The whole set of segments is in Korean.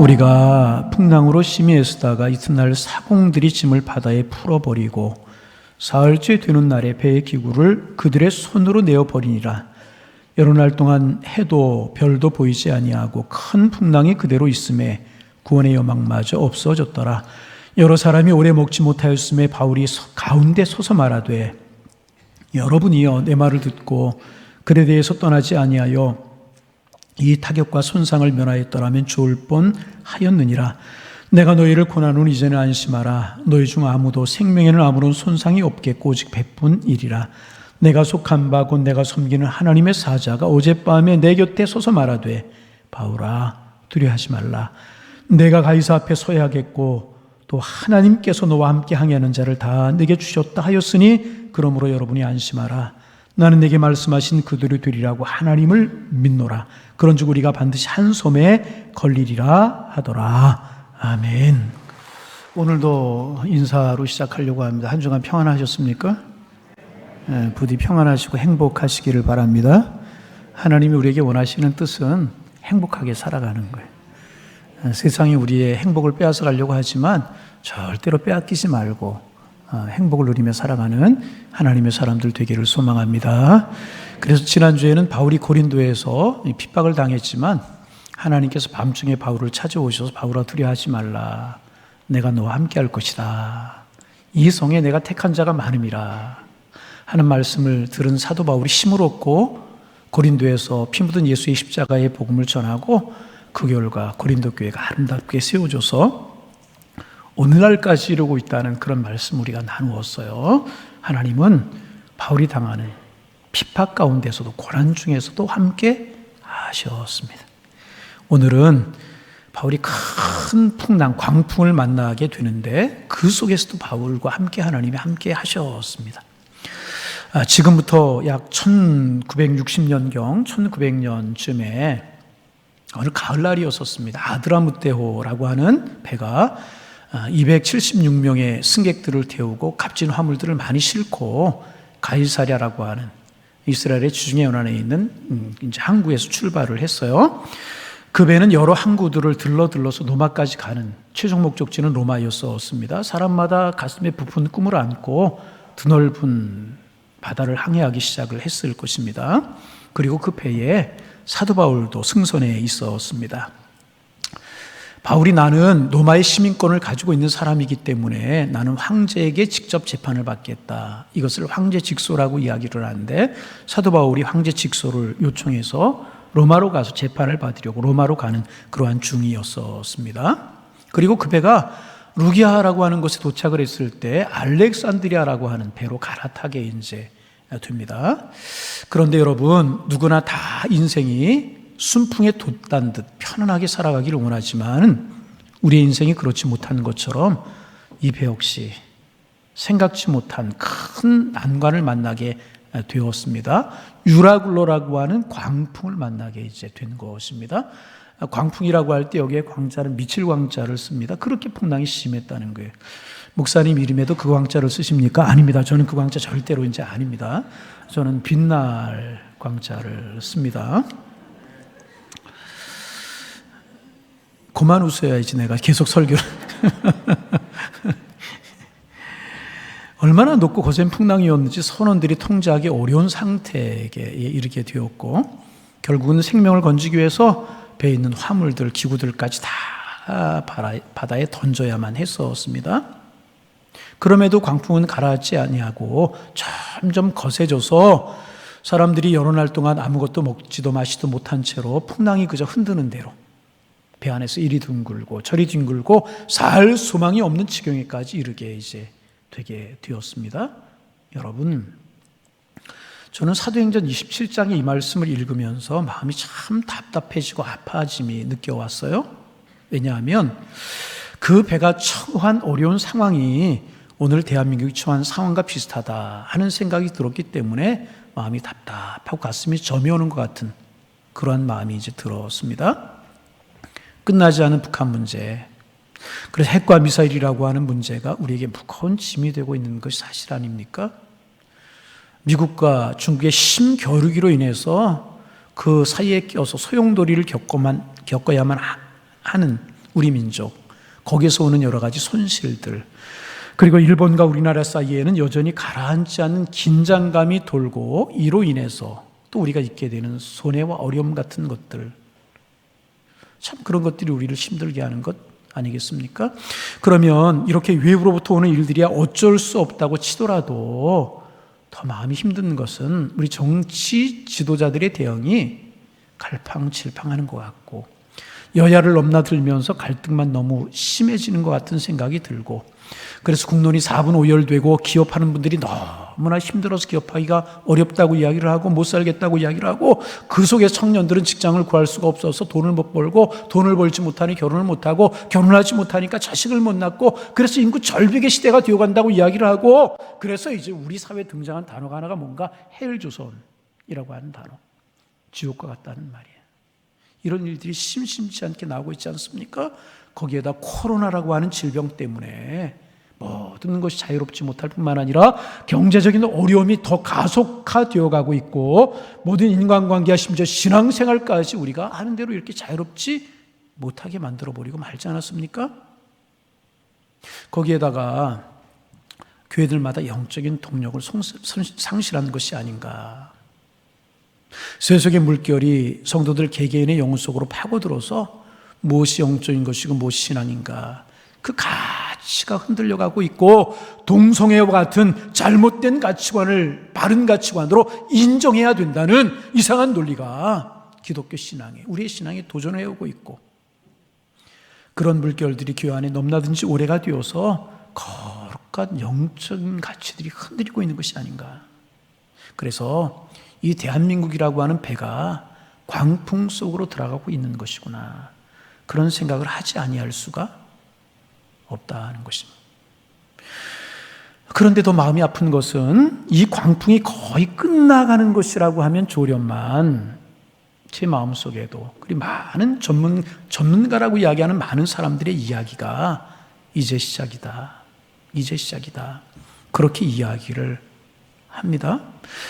우리가 풍랑으로 심히 애쓰다가 이튿날 사공들이 짐을 바다에 풀어버리고 사흘째 되는 날에 배의 기구를 그들의 손으로 내어버리니라. 여러 날 동안 해도 별도 보이지 아니하고 큰 풍랑이 그대로 있음에 구원의 여망마저 없어졌더라. 여러 사람이 오래 먹지 못하였음에 바울이 가운데 서서 말하되, 여러분이여 내 말을 듣고 글에 대해서 떠나지 아니하여 이 타격과 손상을 면하였더라면 좋을 뻔하였느니라. 내가 너희를 고난은 이제는 안심하라. 너희 중 아무도 생명에는 아무런 손상이 없겠고 오직 배뿐이리라. 내가 속한 바 곧 내가 섬기는 하나님의 사자가 어젯밤에 내 곁에 서서 말하되, 바울아 두려워하지 말라. 내가 가이사 앞에 서야겠고 또 하나님께서 너와 함께 항해하는 자를 다 내게 주셨다 하였으니 그러므로 여러분이 안심하라. 나는 내게 말씀하신 그들이 되리라고 하나님을 믿노라. 그런즉 우리가 반드시 한 섬에 걸리리라 하더라. 아멘. 오늘도 인사로 시작하려고 합니다. 한 주간 평안하셨습니까? 부디 평안하시고 행복하시기를 바랍니다. 하나님이 우리에게 원하시는 뜻은 행복하게 살아가는 거예요. 세상이 우리의 행복을 빼앗아 가려고 하지만 절대로 빼앗기지 말고 행복을 누리며 살아가는 하나님의 사람들 되기를 소망합니다. 그래서 지난주에는 바울이 고린도에서 핍박을 당했지만 하나님께서 밤중에 바울을 찾아오셔서 바울아 두려워하지 말라. 내가 너와 함께 할 것이다. 이 성에 내가 택한 자가 많음이라 하는 말씀을 들은 사도 바울이 힘을 얻고 고린도에서 피 묻은 예수의 십자가의 복음을 전하고 그 결과 고린도 교회가 아름답게 세워져서 오늘날까지 이루고 있다는 그런 말씀 우리가 나누었어요. 하나님은 바울이 당하는 핍박 가운데서도 고난 중에서도 함께 하셨습니다. 오늘은 바울이 큰 풍랑, 광풍을 만나게 되는데 그 속에서도 바울과 함께 하나님이 함께 하셨습니다. 지금부터 약 1960년경, 1900년쯤에 어느 가을날이었었습니다. 아드라무테호라고 하는 배가 276명의 승객들을 태우고 값진 화물들을 많이 싣고 가이사랴라고 하는 이스라엘의 지중해 연안에 있는 이제 항구에서 출발을 했어요. 그 배는 여러 항구들을 들러서 로마까지 가는 최종 목적지는 로마였었습니다. 사람마다 가슴에 부푼 꿈을 안고 드넓은 바다를 항해하기 시작을 했을 것입니다. 그리고 그 배에 사도 바울도 승선해 있었습니다. 바울이 나는 로마의 시민권을 가지고 있는 사람이기 때문에 나는 황제에게 직접 재판을 받겠다. 이것을 황제 직소라고 이야기를 하는데 사도 바울이 황제 직소를 요청해서 로마로 가서 재판을 받으려고 로마로 가는 그러한 중이었습니다. 그리고 그 배가 루기아라고 하는 곳에 도착을 했을 때 알렉산드리아라고 하는 배로 갈아타게 이제 됩니다. 그런데 여러분, 누구나 다 인생이 순풍에 돛단 듯 편안하게 살아가기를 원하지만 우리의 인생이 그렇지 못한 것처럼 이 배 역시 생각지 못한 큰 난관을 만나게 되었습니다. 유라굴로라고 하는 광풍을 만나게 이제 된 것입니다. 광풍이라고 할 때 여기에 광자는 미칠 광자를 씁니다. 그렇게 풍랑이 심했다는 거예요. 목사님 이름에도 그 광자를 쓰십니까? 아닙니다. 저는 그 광자 절대로 이제 아닙니다. 저는 빛날 광자를 씁니다. 그만 웃어야지 내가 계속 설교를. 얼마나 높고 거센 풍랑이었는지 선원들이 통제하기 어려운 상태에 이르게 되었고 결국은 생명을 건지기 위해서 배에 있는 화물들, 기구들까지 다 바다에 던져야만 했었습니다. 그럼에도 광풍은 가라앉지 아니하고 점점 거세져서 사람들이 여러 날 동안 아무것도 먹지도 마시도 못한 채로 풍랑이 그저 흔드는 대로 배 안에서 이리 둥글고 저리 둥글고 살 소망이 없는 지경에까지 이르게 이제 되게 되었습니다. 여러분, 저는 사도행전 27장의 이 말씀을 읽으면서 마음이 참 답답해지고 아파짐이 느껴왔어요. 왜냐하면 그 배가 처한 어려운 상황이 오늘 대한민국이 처한 상황과 비슷하다 하는 생각이 들었기 때문에 마음이 답답하고 가슴이 점이 오는 것 같은 그러한 마음이 이제 들었습니다. 끝나지 않은 북한 문제, 그래서 핵과 미사일이라고 하는 문제가 우리에게 무거운 짐이 되고 있는 것이 사실 아닙니까? 미국과 중국의 심겨루기로 인해서 그 사이에 껴서 소용돌이를 겪어야만 하는 우리 민족, 거기에서 오는 여러 가지 손실들, 그리고 일본과 우리나라 사이에는 여전히 가라앉지 않는 긴장감이 돌고 이로 인해서 또 우리가 잊게 되는 손해와 어려움 같은 것들, 참 그런 것들이 우리를 힘들게 하는 것 아니겠습니까? 그러면 이렇게 외부로부터 오는 일들이야 어쩔 수 없다고 치더라도 더 마음이 힘든 것은 우리 정치 지도자들의 대응이 갈팡질팡하는 것 같고 여야를 넘나들면서 갈등만 너무 심해지는 것 같은 생각이 들고, 그래서 국론이 4분 5열되고 기업하는 분들이 너무나 힘들어서 기업하기가 어렵다고 이야기를 하고 못 살겠다고 이야기를 하고, 그 속에 청년들은 직장을 구할 수가 없어서 돈을 못 벌고, 돈을 벌지 못하니 결혼을 못하고, 결혼하지 못하니까 자식을 못 낳고, 그래서 인구 절벽의 시대가 되어간다고 이야기를 하고, 그래서 이제 우리 사회에 등장한 단어가 하나가 뭔가 헬조선이라고 하는 단어, 지옥과 같다는 말이에요. 이런 일들이 심심치 않게 나오고 있지 않습니까? 거기에다 코로나라고 하는 질병 때문에 모든 것이 자유롭지 못할 뿐만 아니라 경제적인 어려움이 더 가속화되어 가고 있고, 모든 인간관계와 심지어 신앙생활까지 우리가 하는 대로 이렇게 자유롭지 못하게 만들어버리고 말지 않았습니까? 거기에다가 교회들마다 영적인 동력을 상실한 것이 아닌가. 세속의 물결이 성도들 개개인의 영혼 속으로 파고들어서 무엇이 영적인 것이고 무엇이 신앙인가, 그 가치가 흔들려가고 있고, 동성애와 같은 잘못된 가치관을 바른 가치관으로 인정해야 된다는 이상한 논리가 기독교 신앙에, 우리의 신앙에 도전해오고 있고, 그런 물결들이 교회 안에 넘나든 지 오래가 되어서 거룩한 영적인 가치들이 흔들리고 있는 것이 아닌가. 그래서 이 대한민국이라고 하는 배가 광풍 속으로 들어가고 있는 것이구나, 그런 생각을 하지 아니할 수가 없다는 것입니다. 그런데 더 마음이 아픈 것은 이 광풍이 거의 끝나가는 것이라고 하면 좋으련만, 제 마음속에도 그리고 많은 전문가라고 이야기하는 많은 사람들의 이야기가 이제 시작이다, 이제 시작이다, 그렇게 이야기를 합니다.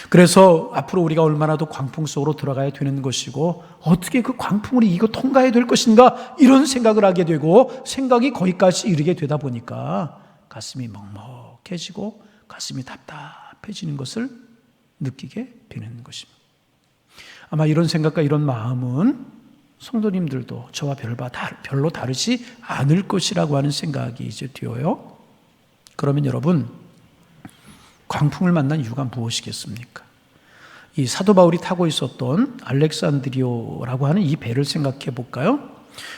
그래서 앞으로 우리가 얼마나 더 광풍 속으로 들어가야 되는 것이고, 어떻게 그 광풍을 이기고 통과해야 될 것인가, 이런 생각을 하게 되고, 생각이 거기까지 이르게 되다 보니까 가슴이 먹먹해지고 가슴이 답답해지는 것을 느끼게 되는 것입니다. 아마 이런 생각과 이런 마음은 성도님들도 저와 별로 다르지 않을 것이라고 하는 생각이 이제 되어요. 그러면 여러분, 광풍을 만난 이유가 무엇이겠습니까? 이 사도 바울이 타고 있었던 알렉산드리오라고 하는 이 배를 생각해 볼까요?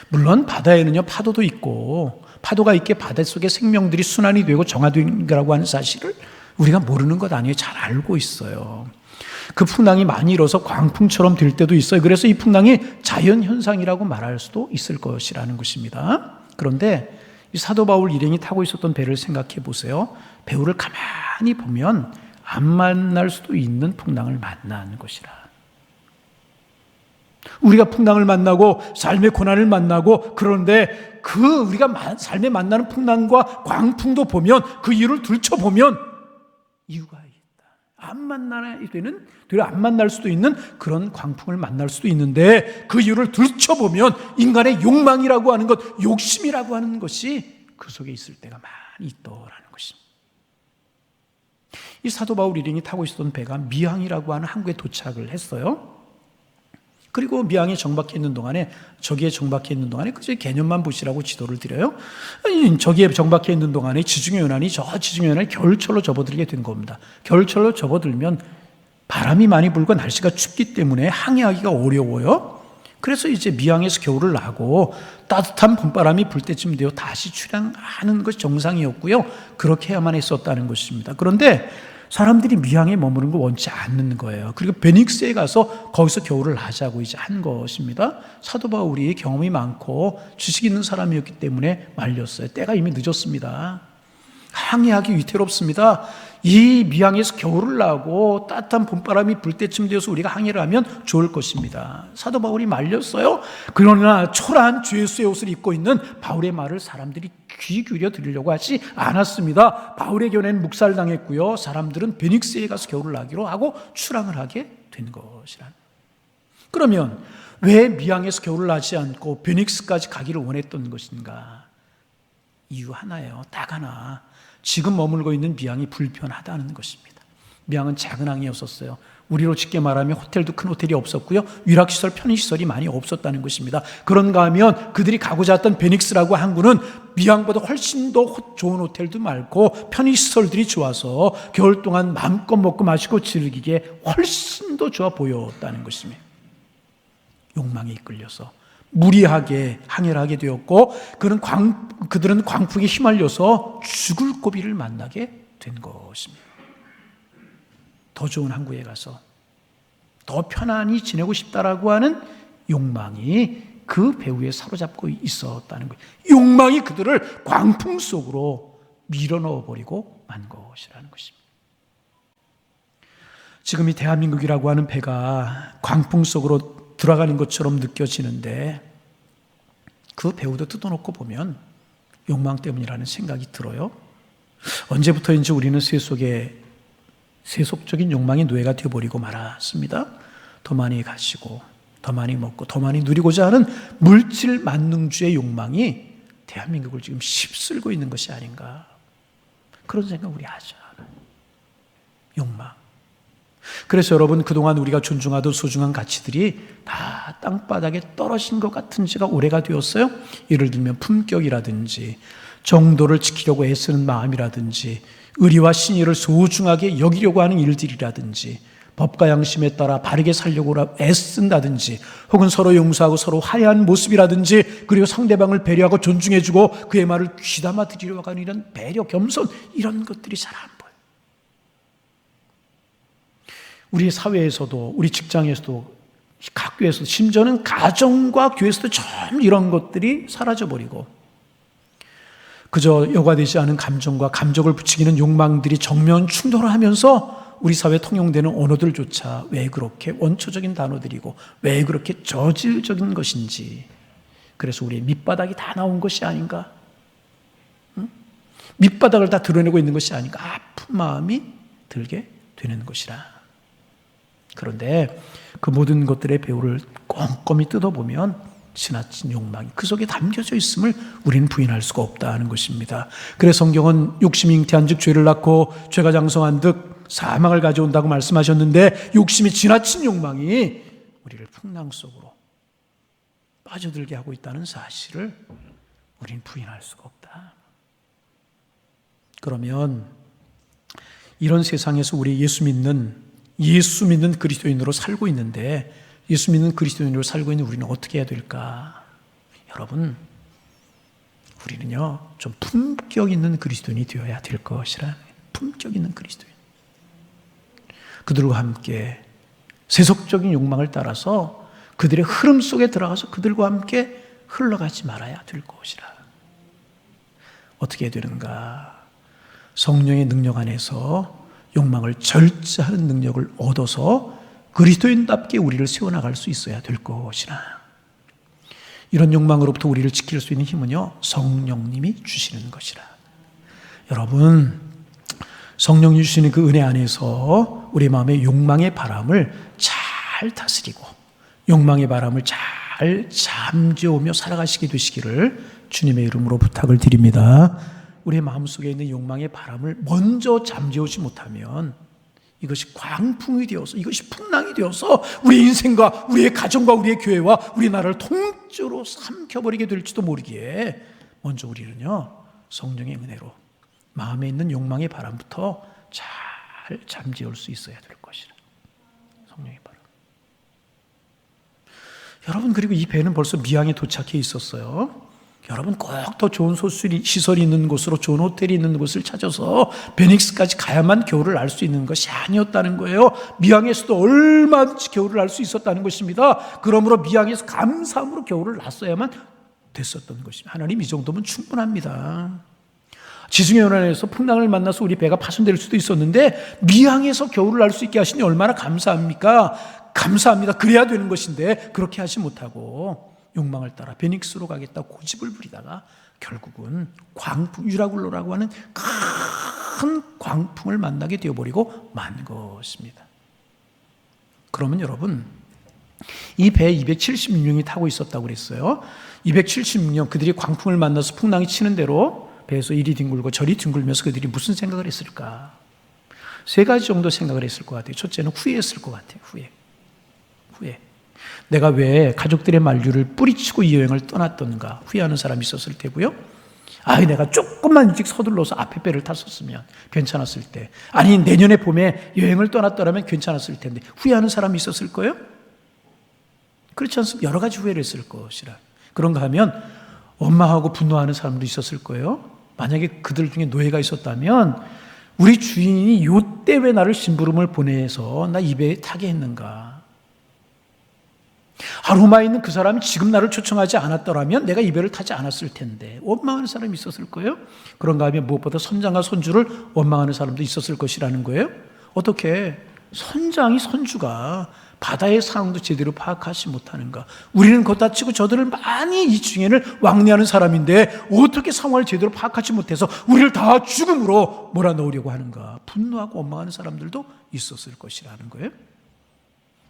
물론 바다에는요 파도도 있고, 파도가 있게 바닷속에 생명들이 순환이 되고 정화된 거라고 하는 사실을 우리가 모르는 것 아니에요. 잘 알고 있어요. 그 풍랑이 많이 일어서 광풍처럼 될 때도 있어요. 그래서 이 풍랑이 자연현상이라고 말할 수도 있을 것이라는 것입니다. 그런데 이 사도 바울 일행이 타고 있었던 배를 생각해 보세요. 배우를 가만히 보면 안 만날 수도 있는 풍랑을 만나는 것이라. 우리가 풍랑을 만나고 삶의 고난을 만나고, 그런데 그 우리가 삶에 만나는 풍랑과 광풍도 보면 그 이유를 들춰보면 이유가 있다. 안 만나야 되는, 되려 안 만날 수도 있는 그런 광풍을 만날 수도 있는데, 그 이유를 들춰보면 인간의 욕망이라고 하는 것, 욕심이라고 하는 것이 그 속에 있을 때가 많이 있더라는 것입니다. 이 사도 바울 일행이 타고 있었던 배가 미항이라고 하는 항구에 도착을 했어요. 그리고 미항에 정박해 있는 동안에, 저기에 정박해 있는 동안에 그저 개념만 보시라고 지도를 드려요. 저기에 정박해 있는 동안에 지중해 연안이, 저 지중해 연안이 겨울철로 접어들게 된 겁니다. 겨울철로 접어들면 바람이 많이 불고 날씨가 춥기 때문에 항해하기가 어려워요. 그래서 이제 미항에서 겨울을 나고 따뜻한 봄바람이 불 때쯤 되어 다시 출항하는 것이 정상이었고요. 그렇게 해야만 했었다는 것입니다. 그런데 사람들이 미항에 머무는 걸 원치 않는 거예요. 그리고 베닉스에 가서 거기서 겨울을 하자고 이제 한 것입니다. 사도 바울이 경험이 많고 지식 있는 사람이었기 때문에 말렸어요. 때가 이미 늦었습니다. 항해하기 위태롭습니다. 이 미항에서 겨울을 나고 따뜻한 봄바람이 불 때쯤 되어서 우리가 항해를 하면 좋을 것입니다. 사도 바울이 말렸어요. 그러나 초라한 죄수의 옷을 입고 있는 바울의 말을 사람들이 귀 기울여 들으려고 하지 않았습니다. 바울의 견해는 묵살당했고요. 사람들은 베닉스에 가서 겨울을 나기로 하고 출항을 하게 된 것이란. 그러면 왜 미항에서 겨울을 나지 않고 베닉스까지 가기를 원했던 것인가? 이유 하나예요. 딱 하나. 지금 머물고 있는 미항이 불편하다는 것입니다. 미항은 작은 항이었었어요. 우리로 쉽게 말하면 호텔도 큰 호텔이 없었고요, 유락시설, 편의시설이 많이 없었다는 것입니다. 그런가 하면 그들이 가고자 했던 베닉스라고 항구는 미항보다 훨씬 더 좋은 호텔도 많고 편의시설들이 좋아서 겨울 동안 마음껏 먹고 마시고 즐기기에 훨씬 더 좋아 보였다는 것입니다. 욕망에 이끌려서 무리하게 항해를 하게 되었고, 그들은 광풍에 휘말려서 죽을 고비를 만나게 된 것입니다. 더 좋은 항구에 가서 더 편안히 지내고 싶다라고 하는 욕망이 그 배후에 사로잡고 있었다는 거예요. 욕망이 그들을 광풍 속으로 밀어넣어 버리고 만 것이라는 것입니다. 지금 이 대한민국이라고 하는 배가 광풍 속으로 들어가는 것처럼 느껴지는데, 그 배후도 뜯어놓고 보면 욕망 때문이라는 생각이 들어요. 언제부터인지 우리는 세속적인 욕망의 노예가 되어버리고 말았습니다. 더 많이 가지고, 더 많이 먹고, 더 많이 누리고자 하는 물질 만능주의 욕망이 대한민국을 지금 휩쓸고 있는 것이 아닌가, 그런 생각 우리 하잖아요. 욕망. 그래서 여러분, 그동안 우리가 존중하던 소중한 가치들이 다 땅바닥에 떨어진 것 같은 지가 오래가 되었어요. 예를 들면 품격이라든지 정도를 지키려고 애쓰는 마음이라든지 의리와 신의를 소중하게 여기려고 하는 일들이라든지 법과 양심에 따라 바르게 살려고 애쓴다든지, 혹은 서로 용서하고 서로 화해하는 모습이라든지, 그리고 상대방을 배려하고 존중해주고 그의 말을 귀담아 들으려고 하는 이런 배려, 겸손, 이런 것들이 잘 안 보여요. 우리 사회에서도, 우리 직장에서도, 학교에서도, 심지어는 가정과 교회에서도 좀 이런 것들이 사라져버리고, 그저 여과되지 않은 감정과 감정을 부추기는 욕망들이 정면 충돌을 하면서 우리 사회에 통용되는 언어들조차 왜 그렇게 원초적인 단어들이고 왜 그렇게 저질적인 것인지, 그래서 우리의 밑바닥이 다 나온 것이 아닌가, 밑바닥을 다 드러내고 있는 것이 아닌가, 아픈 마음이 들게 되는 것이라. 그런데 그 모든 것들의 배후를 꼼꼼히 뜯어보면 지나친 욕망이 그 속에 담겨져 있음을 우리는 부인할 수가 없다는 것입니다. 그래서 성경은 욕심이 잉태한 즉 죄를 낳고 죄가 장성한 듯 사망을 가져온다고 말씀하셨는데, 욕심이, 지나친 욕망이 우리를 풍랑 속으로 빠져들게 하고 있다는 사실을 우리는 부인할 수가 없다. 그러면 이런 세상에서 우리 예수 믿는 그리스도인으로 살고 있는데, 예수 믿는 그리스도인으로 살고 있는 우리는 어떻게 해야 될까? 여러분, 우리는요, 좀 품격 있는 그리스도인이 되어야 될 것이라. 품격 있는 그리스도인. 그들과 함께 세속적인 욕망을 따라서 그들의 흐름 속에 들어가서 그들과 함께 흘러가지 말아야 될 것이라. 어떻게 해야 되는가? 성령의 능력 안에서 욕망을 절제하는 능력을 얻어서 그리스도인답게 우리를 세워나갈 수 있어야 될 것이라. 이런 욕망으로부터 우리를 지킬 수 있는 힘은요, 성령님이 주시는 것이라. 여러분, 성령이 주시는 그 은혜 안에서 우리 마음의 욕망의 바람을 잘 다스리고 욕망의 바람을 잘 잠재우며 살아가시게 되시기를 주님의 이름으로 부탁을 드립니다. 우리의 마음속에 있는 욕망의 바람을 먼저 잠재우지 못하면 이것이 광풍이 되어서, 이것이 풍랑이 되어서 우리 인생과 우리의 가정과 우리의 교회와 우리나라를 통째로 삼켜버리게 될지도 모르기에, 먼저 우리는요, 성령의 은혜로 마음에 있는 욕망의 바람부터 잘 잠재울 수 있어야 될 것이라. 성령의 바람. 여러분, 그리고 이 배는 벌써 미항에 도착해 있었어요. 여러분, 꼭 더 좋은 시설이 있는 곳으로, 좋은 호텔이 있는 곳을 찾아서 베닉스까지 가야만 겨울을 알 수 있는 것이 아니었다는 거예요. 미항에서도 얼마든지 겨울을 알 수 있었다는 것입니다. 그러므로 미항에서 감사함으로 겨울을 났어야만 됐었던 것입니다. 하나님, 이 정도면 충분합니다. 지중해 연안에서 풍랑을 만나서 우리 배가 파손될 수도 있었는데 미항에서 겨울을 알 수 있게 하시니 얼마나 감사합니까? 감사합니다. 그래야 되는 것인데 그렇게 하지 못하고 욕망을 따라 베닉스로 가겠다고 고집을 부리다가 결국은 광풍, 유라굴로라고 하는 큰 광풍을 만나게 되어버리고 만 것입니다. 그러면 여러분, 이 배에 276명이 타고 있었다고 그랬어요. 276명, 그들이 광풍을 만나서 풍랑이 치는 대로 배에서 이리 뒹굴고 저리 뒹굴면서 그들이 무슨 생각을 했을까? 세 가지 정도 생각을 했을 것 같아요. 첫째는 후회했을 것 같아요. 후회. 내가 왜 가족들의 만류를 뿌리치고 이 여행을 떠났던가 후회하는 사람이 있었을 테고요. 내가 조금만 일찍 서둘러서 앞에 배를 탔었으면 괜찮았을 때, 아니 내년에 봄에 여행을 떠났더라면 괜찮았을 텐데 후회하는 사람이 있었을 거예요? 그렇지 않습니까? 여러 가지 후회를 했을 것이라. 그런가 하면 원망하고 분노하는 사람도 있었을 거예요. 만약에 그들 중에 노예가 있었다면 우리 주인이 요때 왜 나를 심부름을 보내서 나 이 배에 타게 했는가? 로마에 있는 그 사람이 지금 나를 초청하지 않았더라면 내가 이 배를 타지 않았을 텐데 원망하는 사람이 있었을 거예요. 그런가 하면 무엇보다 선장과 선주를 원망하는 사람도 있었을 것이라는 거예요. 어떻게 선장이 선주가 바다의 상황도 제대로 파악하지 못하는가? 우리는 걷다 치고 저들을 많이 이 중에는 왕래하는 사람인데 어떻게 상황을 제대로 파악하지 못해서 우리를 다 죽음으로 몰아넣으려고 하는가? 분노하고 원망하는 사람들도 있었을 것이라는 거예요.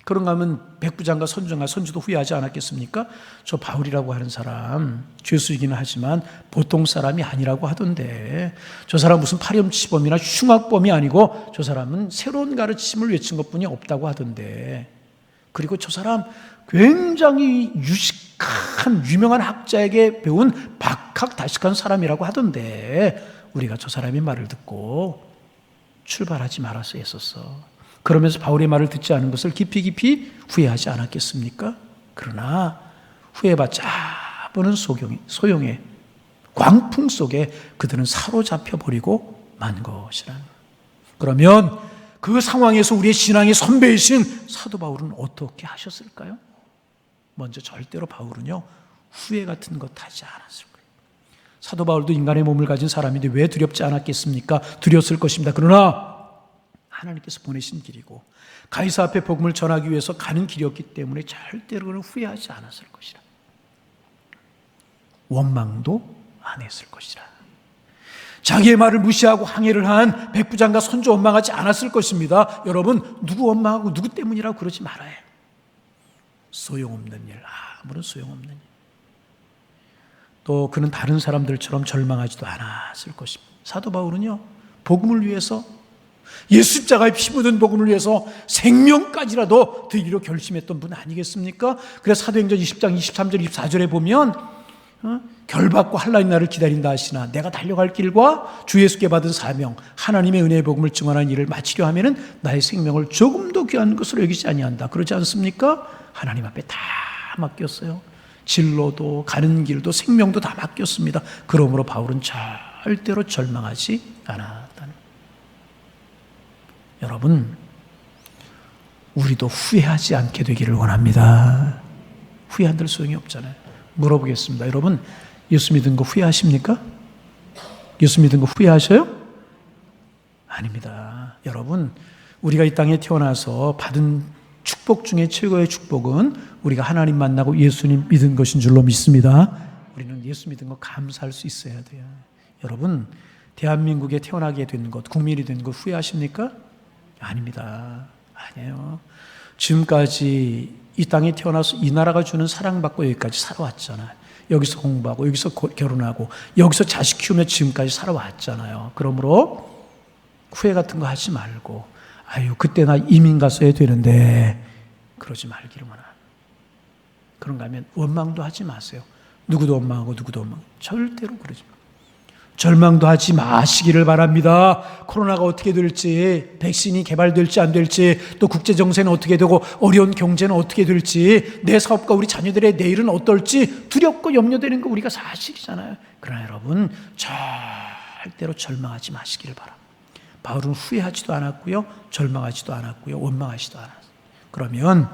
그런가 하면 백부장과 선주가 선주도 후회하지 않았겠습니까? 저 바울이라고 하는 사람 죄수이기는 하지만 보통 사람이 아니라고 하던데 저 사람 무슨 파렴치범이나 흉악범이 아니고 저 사람은 새로운 가르침을 외친 것뿐이 없다고 하던데, 그리고 저 사람 굉장히 유식한 유명한 학자에게 배운 박학다식한 사람이라고 하던데 우리가 저 사람의 말을 듣고 출발하지 말아서 했었어. 그러면서 바울의 말을 듣지 않은 것을 깊이 후회하지 않았겠습니까? 그러나 후회받자 보는 소용의 광풍 속에 그들은 사로잡혀 버리고 만 것이라는 거예요. 그러면 그 상황에서 우리의 신앙의 선배이신 사도 바울은 어떻게 하셨을까요? 먼저 절대로 바울은요 후회 같은 것 하지 않았을 거예요. 사도 바울도 인간의 몸을 가진 사람인데 왜 두렵지 않았겠습니까? 두려웠을 것입니다. 그러나 하나님께서 보내신 길이고 가이사 앞에 복음을 전하기 위해서 가는 길이었기 때문에 절대로 그는 후회하지 않았을 것이라. 원망도 안 했을 것이라. 자기의 말을 무시하고 항해를 한 백부장과 선조 원망하지 않았을 것입니다. 여러분, 누구 원망하고 누구 때문이라고 그러지 말아요. 소용없는 일, 아무런 소용없는 일. 또 그는 다른 사람들처럼 절망하지도 않았을 것입니다. 사도 바울은요 복음을 위해서, 예수 십자가에 피 묻은 복음을 위해서 생명까지라도 드리기로 결심했던 분 아니겠습니까? 그래서 사도행전 20장 23절 24절에 보면 결박과 한란의 날을 기다린다 하시나 내가 달려갈 길과 주 예수께 받은 사명, 하나님의 은혜의 복음을 증언하는 일을 마치려 하면은 나의 생명을 조금도 귀한 것으로 여기지 아니한다. 그러지 않습니까? 하나님 앞에 다 맡겼어요. 진로도 가는 길도 생명도 다 맡겼습니다. 그러므로 바울은 절대로 절망하지 않았다는 거예요. 여러분, 우리도 후회하지 않게 되기를 원합니다. 후회한들 소용이 없잖아요. 물어보겠습니다. 여러분, 예수 믿은 거 후회하십니까? 예수 믿은 거 후회하셔요? 아닙니다. 여러분, 우리가 이 땅에 태어나서 받은 축복 중에 최고의 축복은 우리가 하나님 만나고 예수님 믿은 것인 줄로 믿습니다. 우리는 예수 믿은 거 감사할 수 있어야 돼요. 여러분, 대한민국에 태어나게 된 것, 국민이 된 것 후회하십니까? 아닙니다. 아니에요. 지금까지 이 땅에 태어나서 이 나라가 주는 사랑받고 여기까지 살아왔잖아요. 여기서 공부하고 여기서 결혼하고 여기서 자식 키우며 지금까지 살아왔잖아요. 그러므로 후회 같은 거 하지 말고 그때 나 이민 갔어야 되는데 그러지 말기를 원합니다. 그런가 하면 원망도 하지 마세요. 누구도 원망하고 누구도 원망, 절대로 그러지 마세요. 절망도 하지 마시기를 바랍니다. 코로나가 어떻게 될지, 백신이 개발될지 안 될지, 또 국제정세는 어떻게 되고 어려운 경제는 어떻게 될지, 내 사업과 우리 자녀들의 내일은 어떨지 두렵고 염려되는 거 우리가 사실이잖아요. 그러나 여러분, 절대로 절망하지 마시기를 바랍니다. 바울은 후회하지도 않았고요, 절망하지도 않았고요, 원망하지도 않았어요. 그러면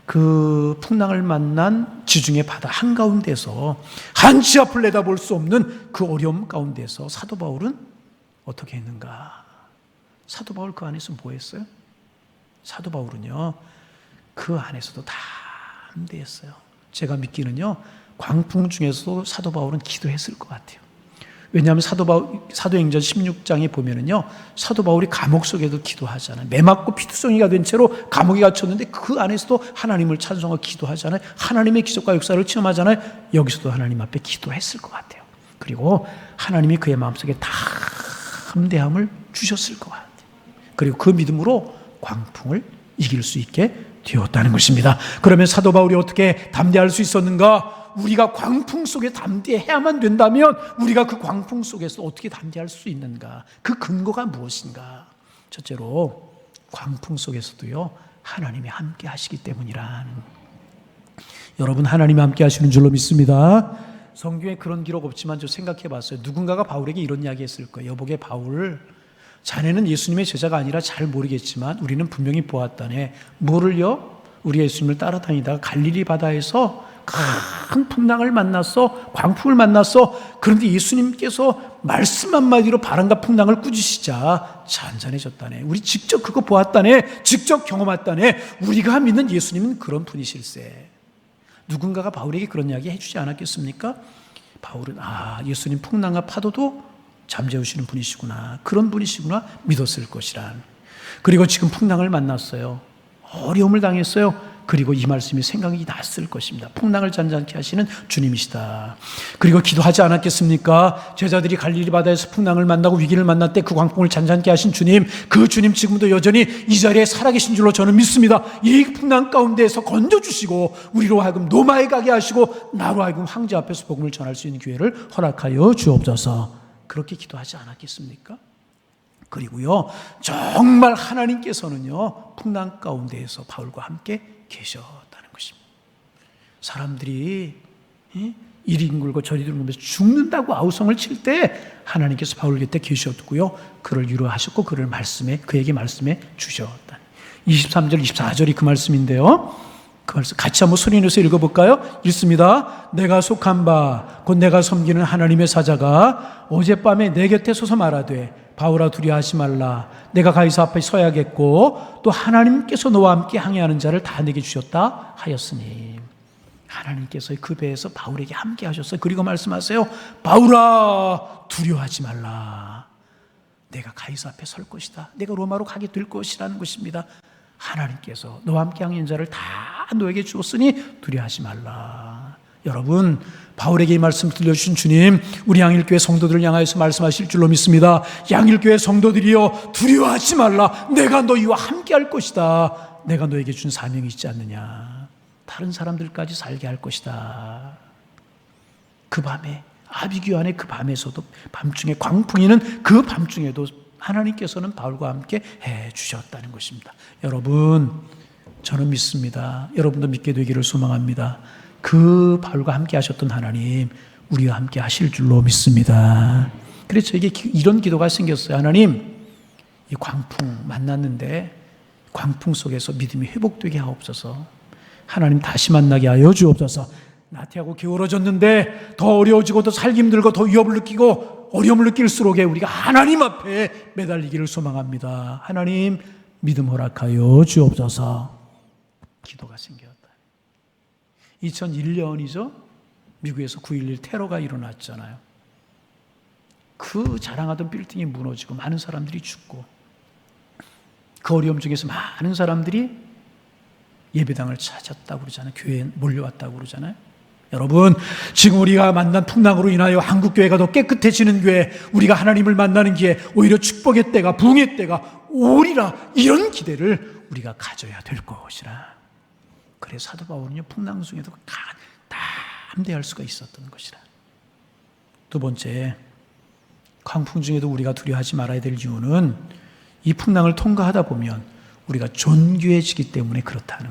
그 풍랑을 만난 지중해 바다 한가운데서 한치 앞을 내다볼 수 없는 그 어려움 가운데서 사도 바울은 어떻게 했는가? 사도 바울 그 안에서 뭐 했어요? 사도 바울은요 그 안에서도 다 담대했어요. 제가 믿기는요 광풍 중에서도 사도 바울은 기도했을 것 같아요. 왜냐하면 사도행전 16장에 보면은요, 사도 바울이 감옥 속에도 기도하잖아요. 매 맞고 피투성이가 된 채로 감옥에 갇혔는데 그 안에서도 하나님을 찬송하고 기도하잖아요. 하나님의 기적과 역사를 체험하잖아요. 여기서도 하나님 앞에 기도했을 것 같아요. 그리고 하나님이 그의 마음속에 담대함을 주셨을 것 같아요. 그리고 그 믿음으로 광풍을 이길 수 있게 되었다는 것입니다. 그러면 사도 바울이 어떻게 담대할 수 있었는가? 우리가 광풍 속에 담대해야만 된다면 우리가 그 광풍 속에서 어떻게 담대할 수 있는가? 그 근거가 무엇인가? 첫째로 광풍 속에서도요, 하나님이 함께 하시기 때문이란. 여러분, 하나님이 함께 하시는 줄로 믿습니다. 성경에 그런 기록 없지만 저 생각해 봤어요. 누군가가 바울에게 이런 이야기 했을 거예요. 여보게 바울, 자네는 예수님의 제자가 아니라 잘 모르겠지만 우리는 분명히 보았다네. 뭐를요? 우리 예수님을 따라다니다가 갈릴리 바다에서 큰 풍랑을 만났어. 광풍을 만났어. 그런데 예수님께서 말씀 한마디로 바람과 풍랑을 꾸짖으시자 잔잔해졌다네. 우리 직접 그거 보았다네. 직접 경험했다네. 우리가 믿는 예수님은 그런 분이실세. 누군가가 바울에게 그런 이야기 해주지 않았겠습니까? 바울은 예수님 풍랑과 파도도 잠재우시는 분이시구나, 그런 분이시구나 믿었을 것이란. 그리고 지금 풍랑을 만났어요. 어려움을 당했어요. 그리고 이 말씀이 생각이 났을 것입니다. 풍랑을 잔잔케 하시는 주님이시다. 그리고 기도하지 않았겠습니까? 제자들이 갈릴리 바다에서 풍랑을 만나고 위기를 만날 때 그 광풍을 잔잔케 하신 주님, 그 주님 지금도 여전히 이 자리에 살아계신 줄로 저는 믿습니다. 이 풍랑 가운데에서 건져주시고 우리로 하여금 노마에 가게 하시고 나로 하여금 황제 앞에서 복음을 전할 수 있는 기회를 허락하여 주옵소서. 그렇게 기도하지 않았겠습니까? 그리고요, 정말 하나님께서는요, 풍랑 가운데에서 바울과 함께 계셨다는 것입니다. 사람들이 이리 굴고 저리 굴면서 죽는다고 아우성을 칠 때 하나님께서 바울 곁에 계셨고요, 그를 위로하셨고 그에게 말씀해 주셨다. 23절 24절이 그 말씀인데요, 그 말씀 같이 한번 소리 내서 읽어볼까요? 읽습니다. 내가 속한 바 곧 내가 섬기는 하나님의 사자가 어젯밤에 내 곁에 서서 말하되 바울아 두려워하지 말라. 내가 가이사 앞에 서야겠고 또 하나님께서 너와 함께 항해하는 자를 다 내게 주셨다 하였으니. 하나님께서 그 배에서 바울에게 함께 하셨어요. 그리고 말씀하세요. 바울아 두려워하지 말라. 내가 가이사 앞에 설 것이다. 내가 로마로 가게 될 것이라는 것입니다. 하나님께서 너와 함께 항해하는 자를 다 너에게 주었으니 두려워하지 말라. 여러분, 바울에게 이 말씀 들려주신 주님, 우리 양일교회 성도들을 향하여서 말씀하실 줄로 믿습니다. 양일교회 성도들이여 두려워하지 말라. 내가 너희와 함께 할 것이다. 내가 너에게 준 사명이 있지 않느냐. 다른 사람들까지 살게 할 것이다. 그 밤에, 아비규환의 그 밤에서도, 밤중에 광풍이는 그 밤중에도 하나님께서는 바울과 함께 해주셨다는 것입니다. 여러분, 저는 믿습니다. 여러분도 믿게 되기를 소망합니다. 그 바울과 함께 하셨던 하나님, 우리와 함께 하실 줄로 믿습니다. 그래서 저에게 이런 기도가 생겼어요. 하나님, 이 광풍 만났는데 광풍 속에서 믿음이 회복되게 하옵소서. 하나님 다시 만나게 하여 주옵소서. 나태하고 게으러졌는데 더 어려워지고 더 살기 힘들고 더 위협을 느끼고 어려움을 느낄수록 우리가 하나님 앞에 매달리기를 소망합니다. 하나님 믿음 허락하여 주옵소서. 기도가 생겼다. 2001년이죠. 미국에서 9.11 테러가 일어났잖아요. 그 자랑하던 빌딩이 무너지고 많은 사람들이 죽고, 그 어려움 중에서 많은 사람들이 예배당을 찾았다고 그러잖아요. 교회에 몰려왔다고 그러잖아요. 여러분, 지금 우리가 만난 풍랑으로 인하여 한국교회가 더 깨끗해지는 교회, 우리가 하나님을 만나는 기회, 오히려 축복의 때가, 부흥의 때가 오리라, 이런 기대를 우리가 가져야 될 것이라. 그래서 사도 바울은요, 풍랑 중에도 담대할 수가 있었던 것이라. 두 번째, 광풍 중에도 우리가 두려워하지 말아야 될 이유는 이 풍랑을 통과하다 보면 우리가 존귀해지기 때문에 그렇다는.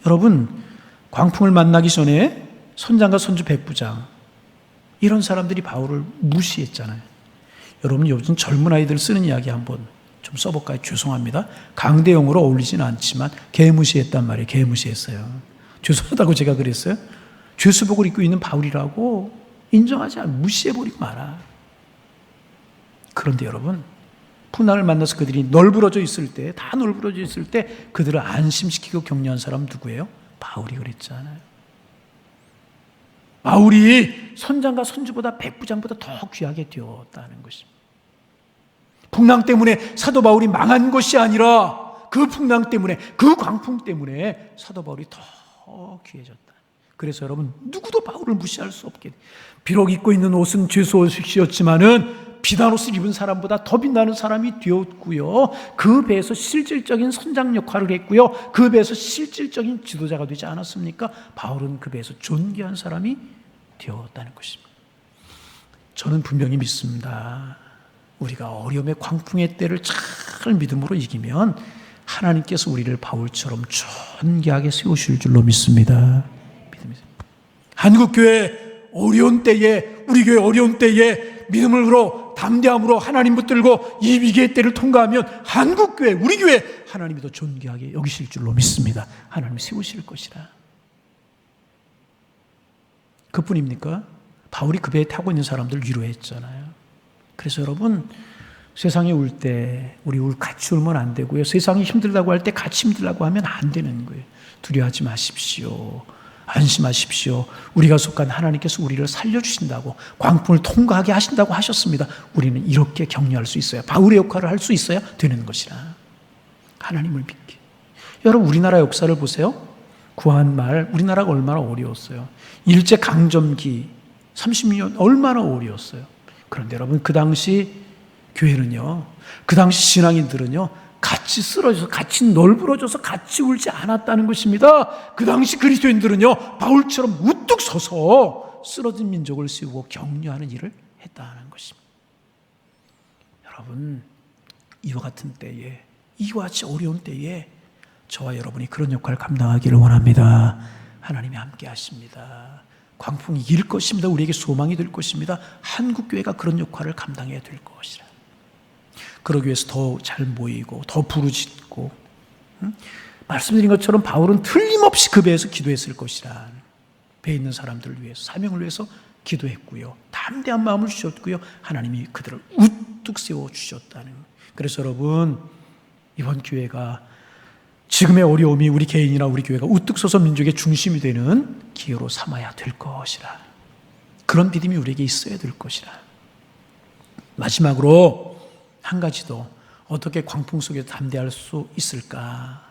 여러분, 광풍을 만나기 전에 선장과 선주 백부장, 이런 사람들이 바울을 무시했잖아요. 여러분, 요즘 젊은 아이들 쓰는 이야기 한번 좀 써볼까요? 죄송합니다. 강대용으로 어울리지는 않지만 개무시했단 말이에요. 개무시했어요. 죄송하다고 제가 그랬어요? 죄수복을 입고 있는 바울이라고 인정하지 않고 무시해버리고 말아. 그런데 여러분, 풍랑을 만나서 그들이 널브러져 있을 때, 다 널브러져 있을 때 그들을 안심시키고 격려한 사람 누구예요? 바울이 그랬잖아요. 바울이 선장과 선주보다 백부장보다 더 귀하게 되었다는 것입니다. 풍랑 때문에 사도 바울이 망한 것이 아니라 그 풍랑 때문에, 그 광풍 때문에 사도 바울이 더 귀해졌다. 그래서 여러분, 누구도 바울을 무시할 수 없게, 비록 입고 있는 옷은 죄수옷이었지만은 비단 옷을 입은 사람보다 더 빛나는 사람이 되었고요, 그 배에서 실질적인 선장 역할을 했고요, 그 배에서 실질적인 지도자가 되지 않았습니까? 바울은 그 배에서 존귀한 사람이 되었다는 것입니다. 저는 분명히 믿습니다. 우리가 어려움의 광풍의 때를 잘 믿음으로 이기면 하나님께서 우리를 바울처럼 존귀하게 세우실 줄로 믿습니다. 한국교회 어려운 때에, 우리 교회 어려운 때에 믿음으로 담대함으로 하나님 붙들고 이 위기의 때를 통과하면 한국교회, 우리 교회 하나님이 더 존귀하게 여기실 줄로 믿습니다. 하나님이 세우실 것이라. 그뿐입니까? 바울이 그 배에 타고 있는 사람들 위로했잖아요. 그래서 여러분, 세상이 울 때 우리 같이 울면 안 되고요, 세상이 힘들다고 할 때 같이 힘들다고 하면 안 되는 거예요. 두려워하지 마십시오. 안심하십시오. 우리가 속한 하나님께서 우리를 살려주신다고, 광풍을 통과하게 하신다고 하셨습니다. 우리는 이렇게 격려할 수 있어야, 바울의 역할을 할 수 있어야 되는 것이라. 하나님을 믿기. 여러분, 우리나라 역사를 보세요. 구한 말, 우리나라가 얼마나 어려웠어요. 일제강점기 30년 얼마나 어려웠어요. 그런데 여러분, 그 당시 교회는요, 그 당시 신앙인들은요, 같이 쓰러져서, 같이 널브러져서 같이 울지 않았다는 것입니다. 그 당시 그리스도인들은요, 바울처럼 우뚝 서서 쓰러진 민족을 세우고 격려하는 일을 했다는 것입니다. 여러분, 이와 같은 때에, 이와 같이 어려운 때에 저와 여러분이 그런 역할을 감당하기를 원합니다. 하나님이 함께 하십니다. 광풍이 이길 것입니다. 우리에게 소망이 될 것입니다. 한국교회가 그런 역할을 감당해야 될 것이라. 그러기 위해서 더 잘 모이고 더 부르짖고, 말씀드린 것처럼 바울은 틀림없이 그 배에서 기도했을 것이라. 배에 있는 사람들을 위해서, 사명을 위해서 기도했고요, 담대한 마음을 주셨고요, 하나님이 그들을 우뚝 세워주셨다는. 그래서 여러분, 이번 기회가 지금의 어려움이 우리 개인이나 우리 교회가 우뚝 서서 민족의 중심이 되는 기회로 삼아야 될 것이라. 그런 믿음이 우리에게 있어야 될 것이라. 마지막으로 한 가지 더, 어떻게 광풍 속에서 담대할 수 있을까?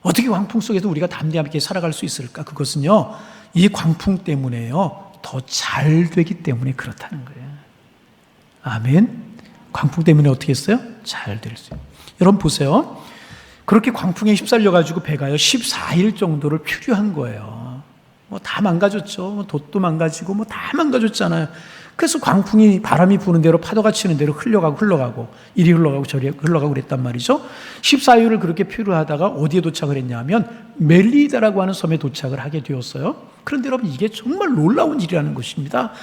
어떻게 광풍 속에서 우리가 담대하게 살아갈 수 있을까? 그것은요, 이 광풍 때문에요, 더 잘 되기 때문에 그렇다는 거예요. 아멘. 광풍 때문에 어떻게 했어요? 잘 될 수 있어요. 여러분 보세요. 그렇게 광풍에 휩쓸려가지고 배가요, 14일 정도를 표류한 거예요. 뭐 다 망가졌죠. 돛도 망가지고 뭐 다 망가졌잖아요. 그래서 광풍이, 바람이 부는 대로, 파도가 치는 대로 흘러가고 이리 흘러가고 저리 흘러가고 그랬단 말이죠. 14일을 그렇게 표류하다가 어디에 도착을 했냐면 멜리다라고 하는 섬에 도착을 하게 되었어요. 그런데 여러분, 이게 정말 놀라운 일이라는 것입니다.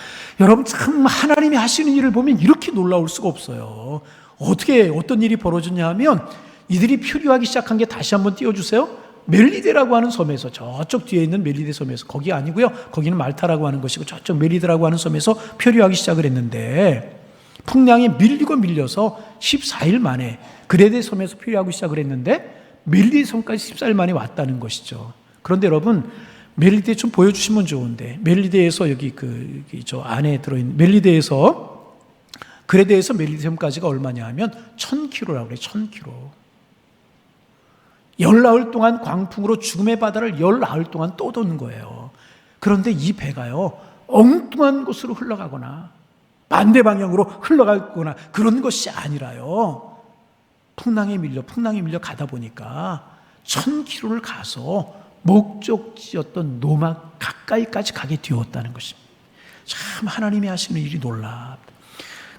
여러분, 참 하나님이 하시는 일을 보면 이렇게 놀라울 수가 없어요. 어떻게, 어떤 일이 벌어졌냐 하면, 이들이 표류하기 시작한 게, 다시 한번 띄워주세요. 멜리데라고 하는 섬에서, 저쪽 뒤에 있는 멜리데 섬에서, 거기 아니고요, 거기는 말타라고 하는 것이고 저쪽 멜리데라고 하는 섬에서 표류하기 시작을 했는데, 풍랑에 밀리고 밀려서 14일 만에 그레데 섬에서 표류하기 시작을 했는데 멜리데 섬까지 14일 만에 왔다는 것이죠. 그런데 여러분, 멜리데 좀 보여주시면 좋은데, 멜리데에서 여기 저 안에 들어있는 멜리데에서 그레데에서 멜리데 섬까지가 얼마냐 하면 1000km라고 그래요. 1000km. 열나흘 동안 광풍으로 죽음의 바다를 열나흘 동안 또 도는 거예요. 그런데 이 배가요, 엉뚱한 곳으로 흘러가거나 반대 방향으로 흘러가거나 그런 것이 아니라요, 풍랑에 밀려 가다 보니까 1000km를 가서 목적지였던 노마 가까이까지 가게 되었다는 것입니다. 참 하나님이 하시는 일이 놀랍다.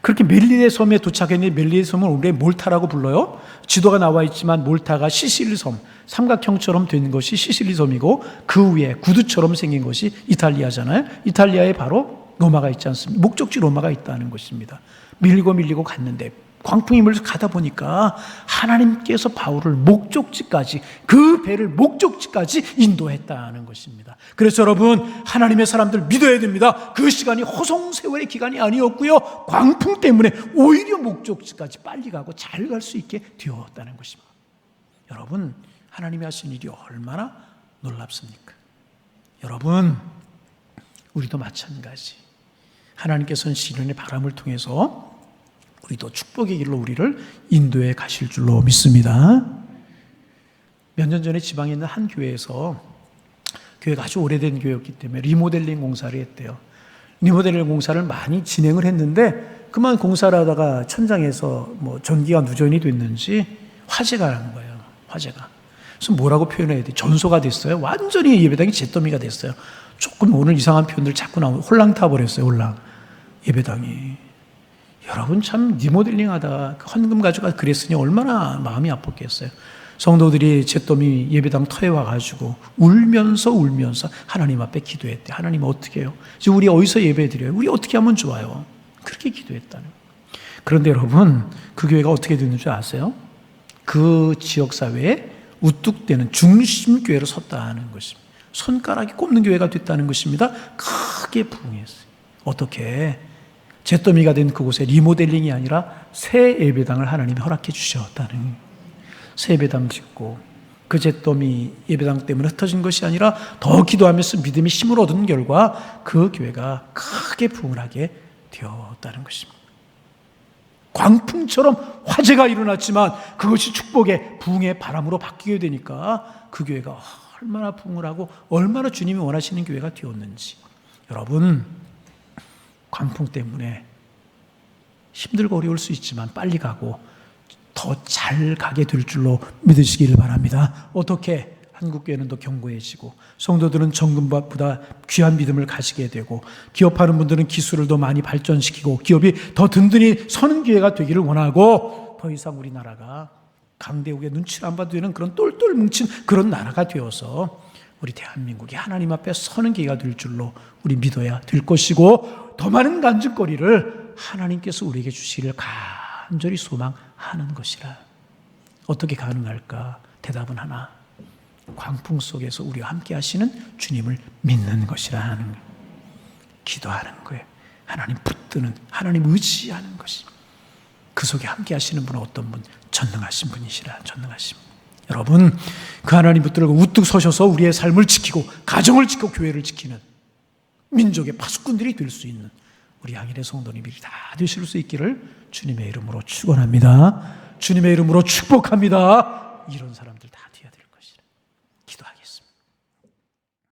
그렇게 멜리데 섬에 도착했는데, 멜리데 섬은 원래 몰타라고 불러요. 지도가 나와 있지만 몰타가 시실리 섬, 삼각형처럼 된 것이 시실리 섬이고, 그 위에 구두처럼 생긴 것이 이탈리아잖아요. 이탈리아에 바로 로마가 있지 않습니까? 목적지 로마가 있다는 것입니다. 밀리고 갔는데, 광풍이 밀려서 가다 보니까 하나님께서 바울을 목적지까지, 그 배를 목적지까지 인도했다는 것입니다. 그래서 여러분, 하나님의 사람들 믿어야 됩니다. 그 시간이 호송세월의 기간이 아니었고요, 광풍 때문에 오히려 목적지까지 빨리 가고 잘 갈 수 있게 되었다는 것입니다. 여러분, 하나님이 하신 일이 얼마나 놀랍습니까? 여러분, 우리도 마찬가지. 하나님께서는 시련의 바람을 통해서 우리도 축복의 길로 우리를 인도해 가실 줄로 믿습니다. 몇 년 전에 지방에 있는 한 교회에서, 교회가 아주 오래된 교회였기 때문에 리모델링 공사를 했대요. 리모델링 공사를 많이 진행을 했는데 그만 공사를 하다가 천장에서 전기가 누전이 됐는지 화재가 난 거예요. 화재가. 그래서 뭐라고 표현해야 돼? 전소가 됐어요. 완전히 예배당이 잿더미가 됐어요. 조금 오늘 이상한 표현들 자꾸 나오면 홀랑 타버렸어요. 홀랑. 예배당이. 여러분 참 리모델링 하다가 헌금 가져가 그랬으니 얼마나 마음이 아팠겠어요. 성도들이 잿더미 예배당 터에 와가지고 울면서 하나님 앞에 기도했대. 하나님 어떻게 해요? 이제 우리 어디서 예배 드려요? 우리 어떻게 하면 좋아요? 그렇게 기도했다는. 그런데 여러분 그 교회가 어떻게 됐는 줄 아세요? 그 지역사회에 우뚝대는 중심교회로 섰다는 것입니다. 손가락이 꼽는 교회가 됐다는 것입니다. 크게 부흥했어요. 어떻게? 잿더미가 된 그곳에 리모델링이 아니라 새 예배당을 하나님이 허락해 주셨다는. 새 예배당 짓고 그 잿더미 예배당 때문에 흩어진 것이 아니라 더 기도하면서 믿음의 힘을 얻은 결과 그 교회가 크게 부흥을 하게 되었다는 것입니다. 광풍처럼 화재가 일어났지만 그것이 축복의 부흥의 바람으로 바뀌게 되니까 그 교회가 얼마나 부흥을 하고 얼마나 주님이 원하시는 교회가 되었는지. 여러분 광풍 때문에 힘들고 어려울 수 있지만 빨리 가고 더 잘 가게 될 줄로 믿으시기를 바랍니다. 어떻게? 한국교회는 더 견고해지고 성도들은 정금보다 귀한 믿음을 가지게 되고 기업하는 분들은 기술을 더 많이 발전시키고 기업이 더 든든히 서는 교회가 되기를 원하고 더 이상 우리나라가 강대국의 눈치를 안 봐도 되는 그런 똘똘 뭉친 그런 나라가 되어서 우리 대한민국이 하나님 앞에 서는 교회가 될 줄로 우리 믿어야 될 것이고 더 많은 간증거리를 하나님께서 우리에게 주시기를 간절히 소망하는 것이라. 어떻게 가능할까? 대답은 하나. 광풍 속에서 우리와 함께 하시는 주님을 믿는 것이라 하는 거예요. 기도하는 거예요. 하나님 붙드는, 하나님 의지하는 것이. 그 속에 함께 하시는 분은 어떤 분? 전능하신 분이시라. 전능하신 분. 여러분 그 하나님 붙들고 우뚝 서셔서 우리의 삶을 지키고 가정을 지키고 교회를 지키는 민족의 파수꾼들이 될 수 있는 우리 양일의 성도님들이 다 되실 수 있기를 주님의 이름으로 축원합니다. 주님의 이름으로 축복합니다. 이런 사람